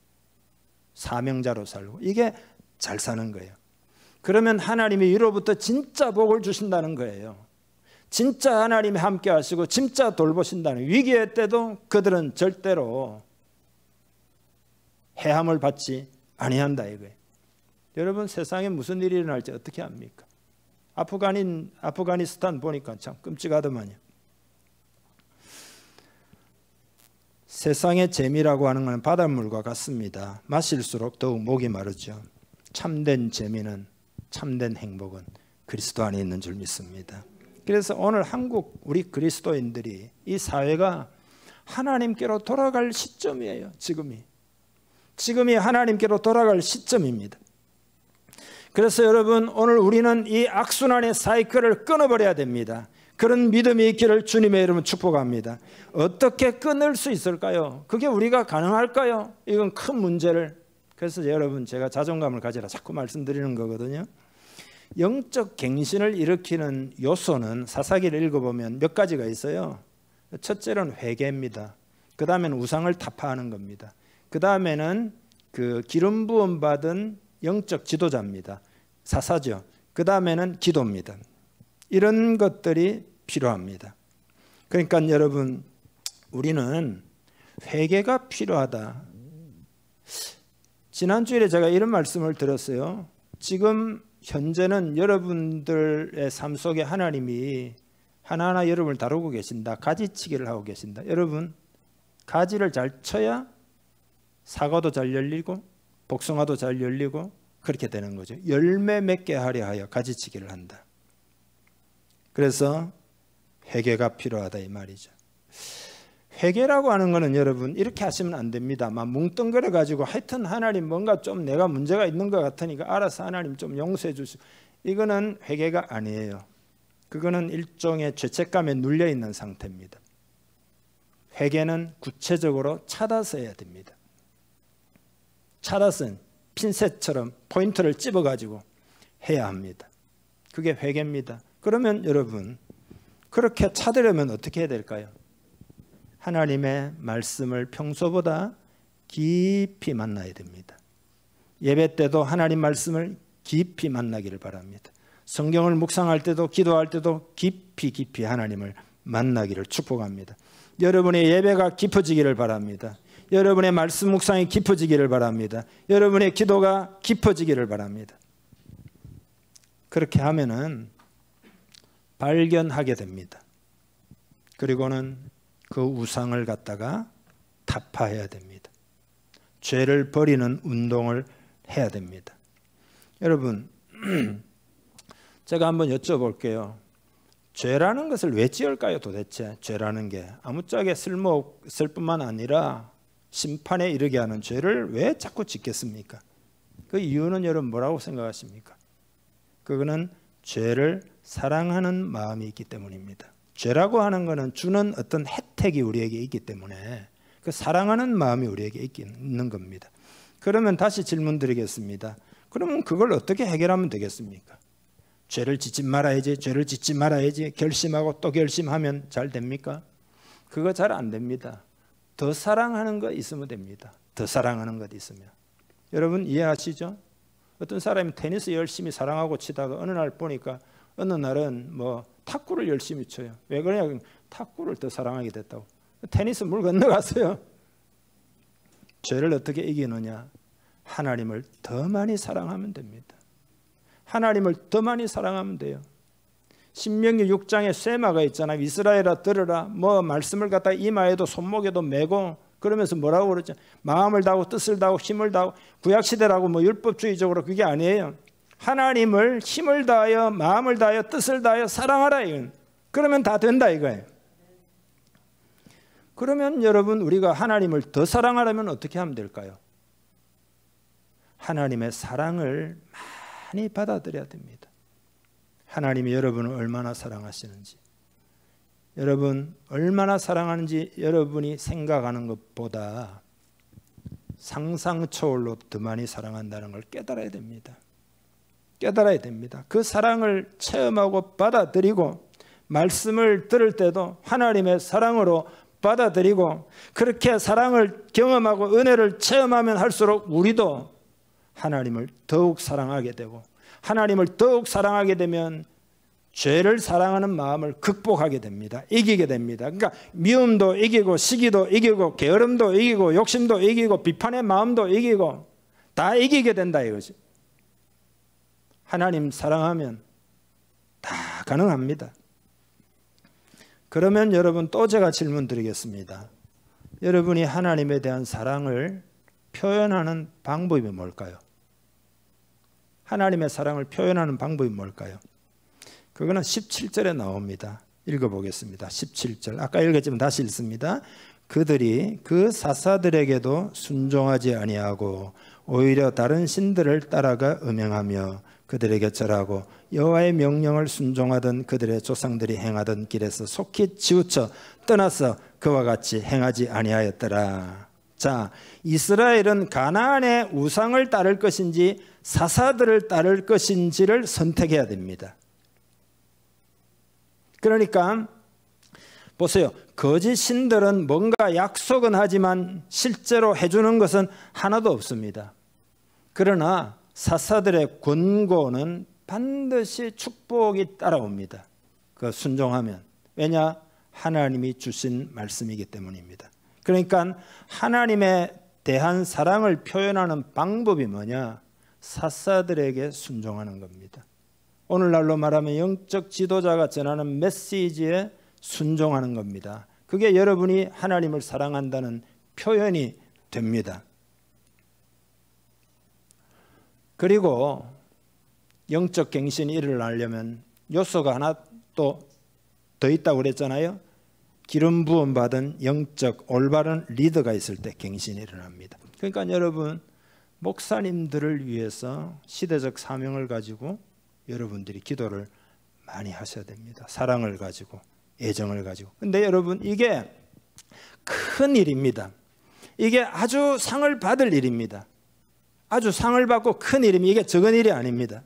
사명자로 살고, 이게 잘 사는 거예요. 그러면 하나님이 위로부터 진짜 복을 주신다는 거예요. 진짜 하나님이 함께 하시고 진짜 돌보신다는, 위기의 때도 그들은 절대로 해함을 받지 아니한다 이거예요. 여러분, 세상에 무슨 일이 일어날지 어떻게 압니까? 아프가니스탄 보니까 참 끔찍하더만요. 세상의 재미라고 하는 것은 바닷물과 같습니다. 마실수록 더욱 목이 마르죠. 참된 재미는, 참된 행복은 그리스도 안에 있는 줄 믿습니다. 그래서 오늘 한국 우리 그리스도인들이, 이 사회가 하나님께로 돌아갈 시점이에요. 지금이 하나님께로 돌아갈 시점입니다. 그래서 여러분, 오늘 우리는 이 악순환의 사이클을 끊어버려야 됩니다. 그런 믿음이 있기를 주님의 이름으로 축복합니다. 어떻게 끊을 수 있을까요? 그게 우리가 가능할까요? 이건 큰 문제를. 그래서 여러분, 제가 자존감을 가지라 자꾸 말씀드리는 거거든요. 영적 갱신을 일으키는 요소는 사사기를 읽어보면 몇 가지가 있어요. 첫째는 회개입니다. 그 다음에는 우상을 타파하는 겁니다. 그 다음에는 그 기름 부음 받은 영적 지도자입니다. 사사죠. 그 다음에는 기도입니다. 이런 것들이 필요합니다. 그러니까 여러분, 우리는 회개가 필요하다. 지난주일에 제가 이런 말씀을 들었어요. 지금 현재는 여러분들의 삶 속에 하나님이 하나하나 여러분을 다루고 계신다. 가지치기를 하고 계신다. 여러분, 가지를 잘 쳐야 사과도 잘 열리고 복숭아도 잘 열리고 그렇게 되는 거죠. 열매 맺게 하려 하여 가지치기를 한다. 그래서 회개가 필요하다 이 말이죠. 회개라고 하는 거는 여러분 이렇게 하시면 안 됩니다. 막 뭉뚱그려 가지고 하여튼 하나님 뭔가 좀 내가 문제가 있는 것 같으니까 알아서 하나님 좀 용서해 주시오. 이거는 회개가 아니에요. 그거는 일종의 죄책감에 눌려 있는 상태입니다. 회개는 구체적으로 찾아서 해야 됩니다. 찾아서 핀셋처럼 포인트를 찝어 가지고 해야 합니다. 그게 회개입니다. 그러면 여러분 그렇게 찾으려면 어떻게 해야 될까요? 하나님의 말씀을 평소보다 깊이 만나야 됩니다. 예배 때도 하나님 말씀을 깊이 만나기를 바랍니다. 성경을 묵상할 때도 기도할 때도 깊이 하나님을 만나기를 축복합니다. 여러분의 예배가 깊어지기를 바랍니다. 여러분의 말씀 묵상이 깊어지기를 바랍니다. 여러분의 기도가 깊어지기를 바랍니다. 그렇게 하면은 발견하게 됩니다. 그리고는 그 우상을 갖다가 타파해야 됩니다. 죄를 버리는 운동을 해야 됩니다. 여러분, 제가 한번 여쭤볼게요. 죄라는 것을 왜 지을까요? 도대체 죄라는 게 아무짝에 쓸모없을 뿐만 아니라 심판에 이르게 하는 죄를 왜 자꾸 짓겠습니까? 그 이유는 여러분 뭐라고 생각하십니까? 그거는 죄를 사랑하는 마음이 있기 때문입니다. 죄라고 하는 것은 주는 어떤 혜택이 우리에게 있기 때문에 그 사랑하는 마음이 우리에게 있는 겁니다. 그러면 다시 질문 드리겠습니다. 그러면 그걸 어떻게 해결하면 되겠습니까? 죄를 짓지 말아야지, 죄를 짓지 말아야지 결심하고 또 결심하면 잘 됩니까? 그거 잘 안 됩니다. 더 사랑하는 것 있으면 됩니다. 더 사랑하는 것 있으면. 여러분 이해하시죠? 어떤 사람이 테니스 열심히 사랑하고 치다가 어느 날 보니까 어느 날은 뭐 탁구를 열심히 쳐요. 왜 그러냐? 탁구를 더 사랑하게 됐다고. 테니스 물 건너갔어요. 죄를 어떻게 이기느냐? 하나님을 더 많이 사랑하면 됩니다. 하나님을 더 많이 사랑하면 돼요. 신명기 6장에 쇠마가 있잖아요. 이스라엘아 들으라. 뭐 말씀을 갖다 이마에도 손목에도 메고 그러면서 뭐라고 그러죠? 마음을 다하고 뜻을 다하고 힘을 다하고 구약시대라고 뭐 율법주의적으로 그게 아니에요. 하나님을 힘을 다하여 마음을 다하여 뜻을 다하여 사랑하라 이건. 그러면 다 된다 이거예요. 그러면 여러분 우리가 하나님을 더 사랑하려면 어떻게 하면 될까요? 하나님의 사랑을 많이 받아들여야 됩니다. 하나님이 여러분을 얼마나 사랑하시는지, 여러분 얼마나 사랑하는지 여러분이 생각하는 것보다 상상 초월로 더 많이 사랑한다는 걸 깨달아야 됩니다. 깨달아야 됩니다. 그 사랑을 체험하고 받아들이고 말씀을 들을 때도 하나님의 사랑으로 받아들이고 그렇게 사랑을 경험하고 은혜를 체험하면 할수록 우리도 하나님을 더욱 사랑하게 되고 하나님을 더욱 사랑하게 되면 죄를 사랑하는 마음을 극복하게 됩니다. 이기게 됩니다. 그러니까 미움도 이기고 시기도 이기고 게으름도 이기고 욕심도 이기고 비판의 마음도 이기고 다 이기게 된다 이거지. 하나님 사랑하면 다 가능합니다. 그러면 여러분 또 제가 질문 드리겠습니다. 여러분이 하나님에 대한 사랑을 표현하는 방법이 뭘까요? 하나님의 사랑을 표현하는 방법이 뭘까요? 그거는 17절에 나옵니다. 읽어보겠습니다. 17절 아까 읽었지만 다시 읽습니다. 그들이 그 사사들에게도 순종하지 아니하고 오히려 다른 신들을 따라가 음행하며 그들에게 절하고 여호와의 명령을 순종하던 그들의 조상들이 행하던 길에서 속히 치우쳐 떠나서 그와 같이 행하지 아니하였더라. 자, 이스라엘은 가나안의 우상을 따를 것인지 사사들을 따를 것인지를 선택해야 됩니다. 그러니까 보세요. 거짓 신들은 뭔가 약속은 하지만 실제로 해주는 것은 하나도 없습니다. 그러나 사사들의 권고는 반드시 축복이 따라옵니다. 그 순종하면. 왜냐? 하나님이 주신 말씀이기 때문입니다. 그러니까 하나님의 대한 사랑을 표현하는 방법이 뭐냐? 사사들에게 순종하는 겁니다. 오늘날로 말하면 영적 지도자가 전하는 메시지에 순종하는 겁니다. 그게 여러분이 하나님을 사랑한다는 표현이 됩니다. 그리고 영적 갱신이 일어나려면 요소가 하나 또 더 있다고 그랬잖아요. 기름 부음 받은 영적 올바른 리더가 있을 때 갱신이 일어납니다. 그러니까 여러분, 목사님들을 위해서 시대적 사명을 가지고 여러분들이 기도를 많이 하셔야 됩니다. 사랑을 가지고, 애정을 가지고. 근데 여러분, 이게 큰 일입니다. 이게 아주 상을 받을 일입니다. 아주 상을 받고 큰 일입니다. 이게 적은 일이 아닙니다.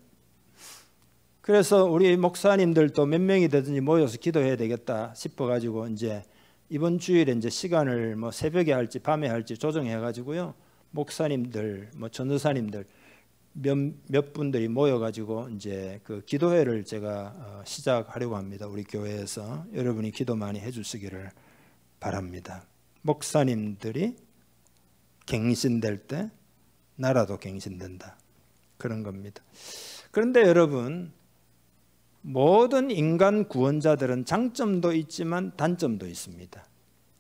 그래서 우리 목사님들도 몇 명이 되든지 모여서 기도해야 되겠다 싶어가지고 이제 이번 주일에 이제 시간을 뭐 새벽에 할지 밤에 할지 조정해가지고요. 목사님들, 뭐 전도사님들 몇 분들이 모여가지고 이제 그 기도회를 제가 시작하려고 합니다. 우리 교회에서 여러분이 기도 많이 해주시기를 바랍니다. 목사님들이 갱신될 때 나라도 갱신된다. 그런 겁니다. 그런데 여러분, 모든 인간 구원자들은 장점도 있지만 단점도 있습니다.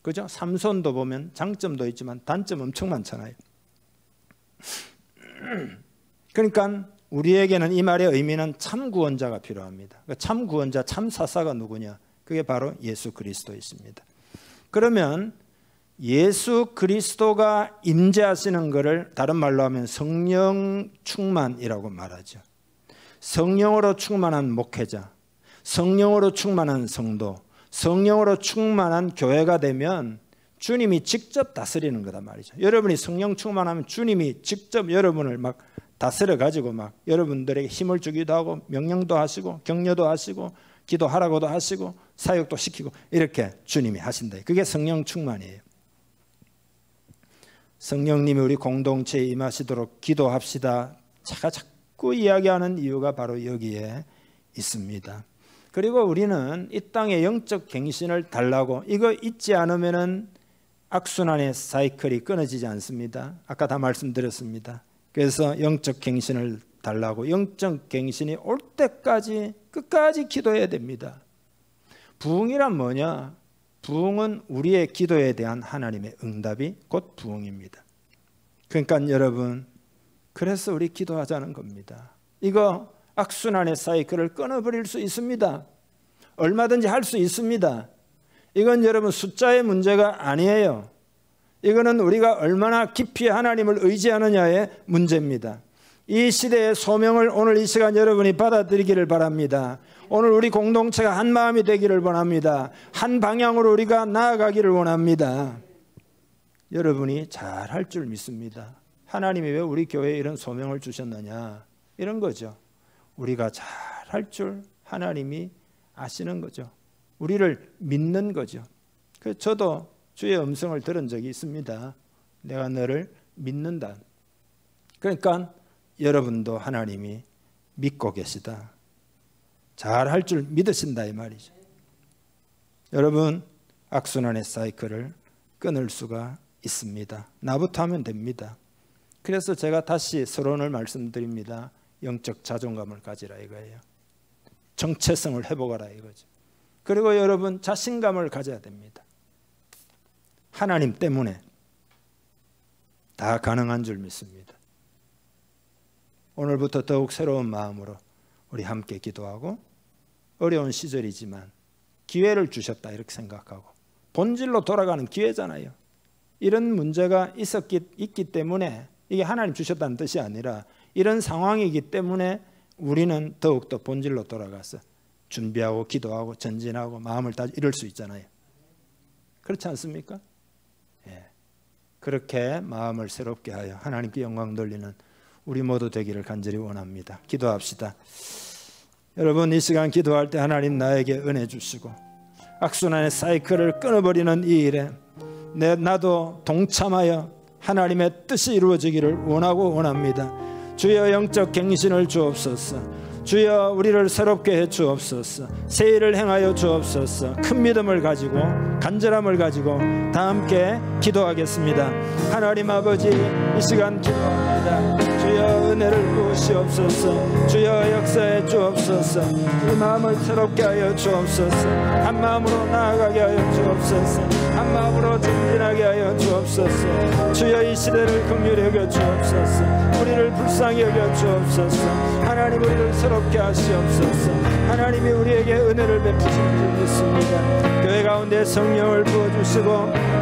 그죠? 삼손도 보면 장점도 있지만 단점 엄청 많잖아요. 그러니까 우리에게는 이 말의 의미는 참 구원자가 필요합니다. 참 구원자, 참 사사가 누구냐? 그게 바로 예수 그리스도이십니다. 그러면 예수 그리스도가 임재하시는 것을 다른 말로 하면 성령 충만이라고 말하죠. 성령으로 충만한 목회자, 성령으로 충만한 성도, 성령으로 충만한 교회가 되면 주님이 직접 다스리는 거다 말이죠. 여러분이 성령 충만하면 주님이 직접 여러분을 막 다스려 가지고 막 여러분들에게 힘을 주기도 하고 명령도 하시고 격려도 하시고 기도하라고도 하시고 사역도 시키고 이렇게 주님이 하신다. 그게 성령 충만이에요. 성령님이 우리 공동체에 임하시도록 기도합시다. 제가 자꾸 이야기하는 이유가 바로 여기에 있습니다. 그리고 우리는 이 땅에 영적 갱신을 달라고 이거 잊지 않으면은 악순환의 사이클이 끊어지지 않습니다. 아까 다 말씀드렸습니다. 그래서 영적 갱신을 달라고 영적 갱신이 올 때까지 끝까지 기도해야 됩니다. 부흥이란 뭐냐? 부흥은 우리의 기도에 대한 하나님의 응답이 곧 부흥입니다. 그러니까 여러분, 그래서 우리 기도하자는 겁니다. 이거 악순환의 사이클을 끊어버릴 수 있습니다. 얼마든지 할 수 있습니다. 이건 여러분 숫자의 문제가 아니에요. 이거는 우리가 얼마나 깊이 하나님을 의지하느냐의 문제입니다. 이 시대의 소명을 오늘 이 시간 여러분이 받아들이기를 바랍니다. 오늘 우리 공동체가 한 마음이 되기를 원합니다. 한 방향으로 우리가 나아가기를 원합니다. 여러분이 잘 할 줄 믿습니다. 하나님이 왜 우리 교회에 이런 소명을 주셨느냐? 이런 거죠. 우리가 잘 할 줄 하나님이 아시는 거죠. 우리를 믿는 거죠. 그래서 저도 주의 음성을 들은 적이 있습니다. 내가 너를 믿는다. 그러니까 여러분도 하나님이 믿고 계시다. 잘 할 줄 믿으신다 이 말이죠. 여러분, 악순환의 사이클을 끊을 수가 있습니다. 나부터 하면 됩니다. 그래서 제가 다시 서론을 말씀드립니다. 영적 자존감을 가지라 이거예요. 정체성을 회복하라 이거죠. 그리고 여러분 자신감을 가져야 됩니다. 하나님 때문에 다 가능한 줄 믿습니다. 오늘부터 더욱 새로운 마음으로 우리 함께 기도하고 어려운 시절이지만 기회를 주셨다 이렇게 생각하고 본질로 돌아가는 기회잖아요. 이런 문제가 있기 때문에 이게 하나님 주셨다는 뜻이 아니라 이런 상황이기 때문에 우리는 더욱더 본질로 돌아가서 준비하고 기도하고 전진하고 마음을 다 이룰 수 있잖아요. 그렇지 않습니까? 예. 그렇게 마음을 새롭게 하여 하나님께 영광 돌리는 우리 모두 되기를 간절히 원합니다. 기도합시다. 여러분, 이 시간 기도할 때 하나님 나에게 은혜 주시고 악순환의 사이클을 끊어버리는 이 일에 나도 동참하여 하나님의 뜻이 이루어지기를 원하고 원합니다. 주여 영적 갱신을 주옵소서. 주여 우리를 새롭게 해 주옵소서. 새 일을 행하여 주옵소서. 큰 믿음을 가지고 간절함을 가지고 다 함께 기도하겠습니다. 하나님 아버지, 이 시간 기도합니다. 주여 은혜를 부으시옵소서. 주여 역사해 주옵소서. 우리 마음을 새롭게 하여 주옵소서. 한 마음으로 나아가게 하여 주옵소서. 한 마음으로 전진하게 하여 주옵소서. 주여 이 시대를 긍휼히 여겨 주옵소서. 우리를 불쌍히 여겨 주옵소서. 하나님 우리를 새롭게 하시옵소서. 하나님이 우리에게 은혜를 베푸실 줄 믿습니다. 교회 가운데 성령을 부어주시고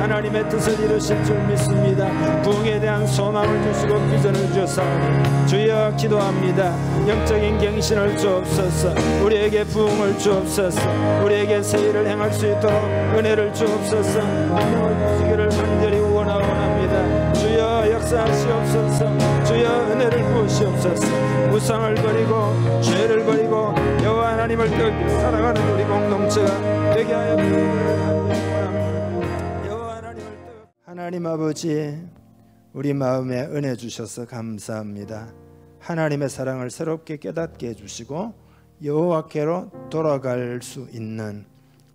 하나님의 뜻을 이루실 줄 믿습니다. 부흥에 대한 소망을 주시고 비전을 주사오니 주여 기도합니다. 영적인 갱신을 주옵소서. 우리에게 부흥을 주옵소서. 우리에게 새 일을 행할 수 있도록 은혜를 주옵소서. 은혜를 주시기를 간절히 원합니다. 주여 역사하시옵소서. 주여 은혜를 부으시옵소서. 우상을 버리고 죄를 버리고 여호와 하나님을 뜨겁게 살아가는 우리 공동체가 되게 하여 여호와 하나님을 뜨겁게. 하나님 아버지, 우리 마음에 은혜 주셔서 감사합니다. 하나님의 사랑을 새롭게 깨닫게 해주시고 여호와께로 돌아갈 수 있는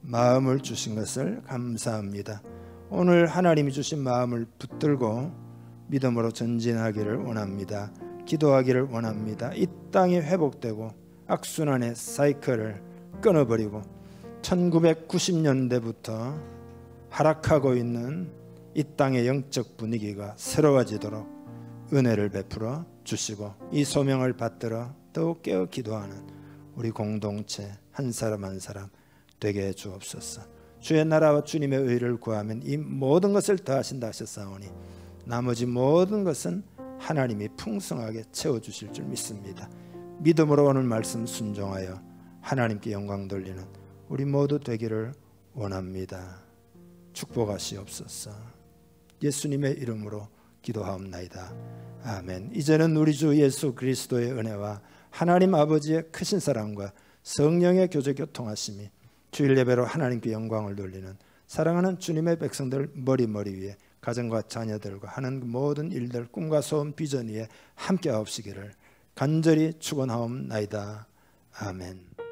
마음을 주신 것을 감사합니다. 오늘 하나님이 주신 마음을 붙들고 믿음으로 전진하기를 원합니다. 기도하기를 원합니다. 이 땅이 회복되고 악순환의 사이클을 끊어버리고 1990년대부터 하락하고 있는 이 땅의 영적 분위기가 새로워지도록 은혜를 베풀어 주시고 이 소명을 받들어 더욱 깨어 기도하는 우리 공동체 한 사람 한 사람 되게 해 주옵소서. 주의 나라와 주님의 의를 구하면 이 모든 것을 더하신다 하셨사오니 나머지 모든 것은 하나님이 풍성하게 채워주실 줄 믿습니다. 믿음으로 오늘 말씀 순종하여 하나님께 영광 돌리는 우리 모두 되기를 원합니다. 축복하시옵소서. 예수님의 이름으로 기도하옵나이다. 아멘. 이제는 우리 주 예수 그리스도의 은혜와 하나님 아버지의 크신 사랑과 성령의 교제 교통하심이 주일 예배로 하나님께 영광을 돌리는 사랑하는 주님의 백성들 머리 위에 가정과 자녀들과 하는 모든 일들 꿈과 소원 비전 위에 함께 하옵시기를 간절히 축원하옵나이다. 아멘.